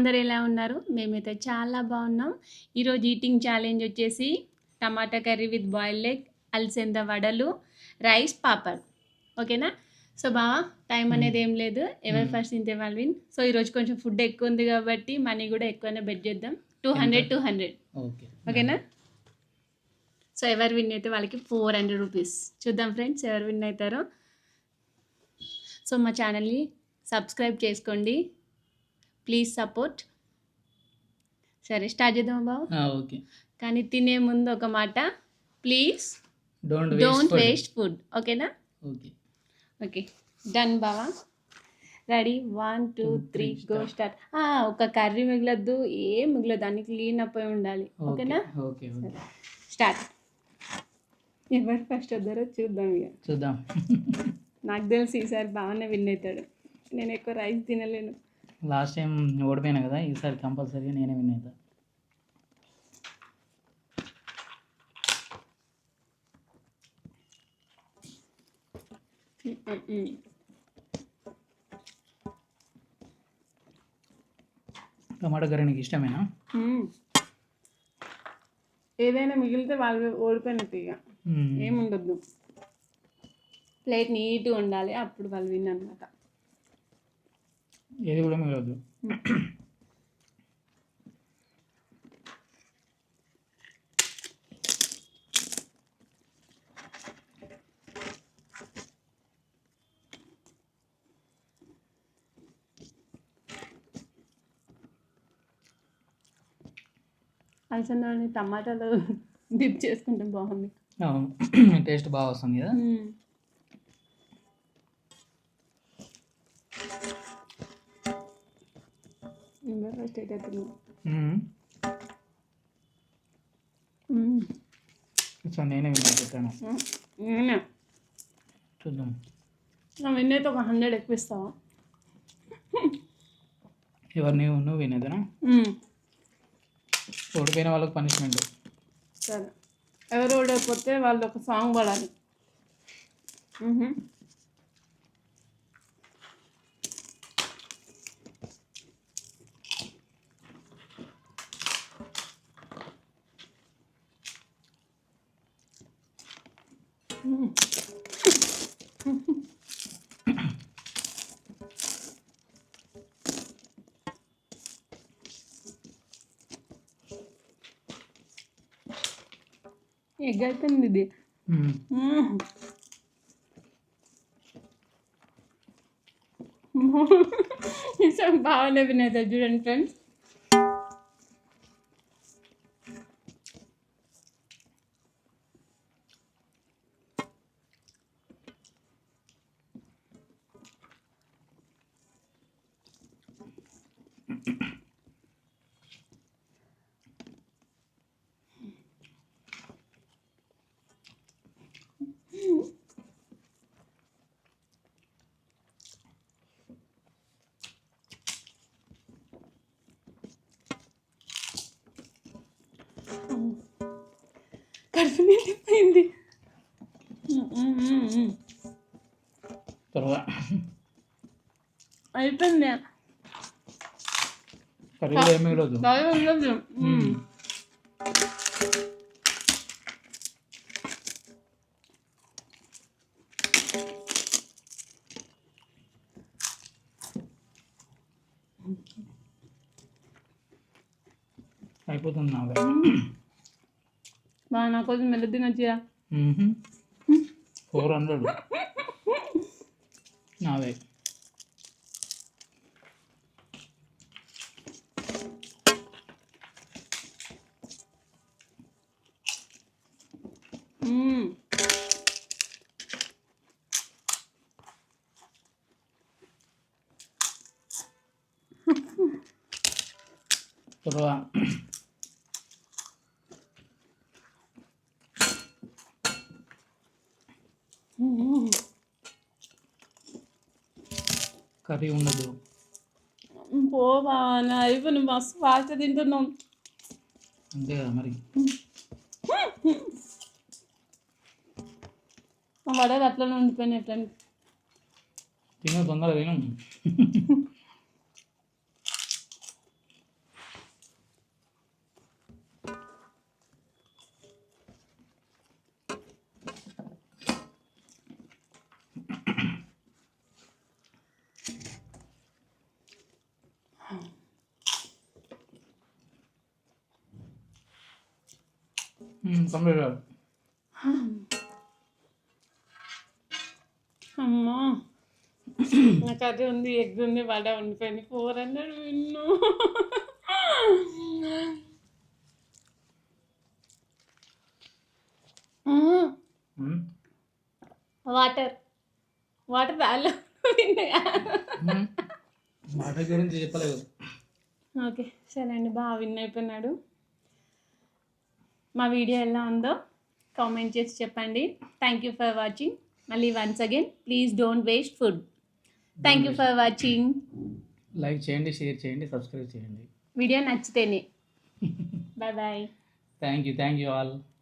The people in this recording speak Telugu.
అందరు ఎలా ఉన్నారు? మేమైతే చాలా బాగున్నాం. ఈరోజు ఈటింగ్ ఛాలెంజ్ వచ్చేసి టమాటా కర్రీ విత్ బాయిల్డ్ ఎగ్, అలసంద వడలు, రైస్, పాపడ్. ఓకేనా? సో బావా టైం అనేది ఏం లేదు, ఎవరు ఫస్ట్ తింటే వాళ్ళు విన్. సో ఈరోజు కొంచెం ఫుడ్ ఎక్కువ ఉంది కాబట్టి మనీ కూడా ఎక్కువనే బెట్ చేద్దాం. 200 ఓకేనా? సో ఎవరు విన్ అయితే వాళ్ళకి 400 రూపీస్. చూద్దాం ఫ్రెండ్స్ ఎవరు విన్ అవుతారో. సో మా ఛానల్ని సబ్స్క్రైబ్ చేసుకోండి, ప్లీజ్ సపోర్ట్. సరే స్టార్ట్ చేద్దాం బాబు. ఓకే, కానీ తినే ముందు ఒక మాట, ప్లీజ్ డోంట్ వేస్ట్ ఫుడ్. ఓకేనా? ఓకే ఓకే డన్ బావా. Ready 1 2 3 go start. ఒక కర్రీ మిగలద్దు, ఏం మిగలదు, అన్ని క్లీన్ అప్ అయి ఉండాలి. ఓకేనా? Okay start. ఎవరు ఫస్ట్ వద్దారో చూద్దాం. ఇక చూద్దాం. నాకు తెలిసి ఈసారి బాగానే విన్ అవుతాడు. నేను ఎక్కువ రైస్ తినలేను. లాస్ట్ టైం ఓడిపోయినా కదా, ఈసారి కంపల్సరీగా నేనే విన్ అవుతా. టమాటా కర్రీ నీకు ఇష్టమేనా? ఏదైనా మిగిలితే వాళ్ళు ఓడిపోయినట్టు, ఇక ఏముండొద్దు. ప్లేట్ నీట్గా ఉండాలి, అప్పుడు వాళ్ళు విన్ అనమాట. ఏది కూడా మిగలదు. అలసందని టమాటాలు డిప్ చేసుకుంటే బాగుంది. టేస్ట్ బాగా వస్తుంది కదా. ఫస్ట్ అయితే నేనే విన్ పెట్టాను. నేనే చూద్దాం. నా విన్ అయితే ఒక 100 ఎక్కువ ఇస్తావా? ఎవరు నువ్వు విన్ అయితేనా? ఓడిపోయిన వాళ్ళకి పనిష్మెంట్. సరే, ఎవరు ఓడిపోతే వాళ్ళు ఒక సాంగ్ పాడాలి. ఎగ్ అయిపోయింది ఇది. బాగానే వినేది చూడండి ఫ్రెండ్స్. కడుపు నిండిపోయింది. అయిపోయింది. అయిపోతుంది. బాగా నా కోసం మెల్ల తినొచ్చుగా. 400 నావే. కర్రీ ఉండదు. పోవా అయిపోయి మస్తు ఫాస్ట్ తింటున్నాం. అంతే కదా మరి. వడలు అట్లనే ఉండిపోయినాయి ఫ్రెండ్స్. తిను తొందరగా తిను. కంప్లీట్ అమ్మా నా కర్రీ ఉంది, ఎగ్ ఉంది, వడ ఉండిపోయింది. 400 విన్ను. వాటర్ వాటర్ రాలే. మాట గురించి చెప్పలేదు. ఓకే సరే అండి, బాగా విన్ అయిపోయినాడు. మా వీడియో ఎలా ఉందో కామెంట్ చేసి చెప్పండి. Thank you for watching. మళ్ళీ once again please don't waste food. Thank you for watching. Like చేయండి, షేర్ చేయండి, సబ్స్క్రైబ్ చేయండి. వీడియో నచ్చితేనే. Bye bye. Thank you all.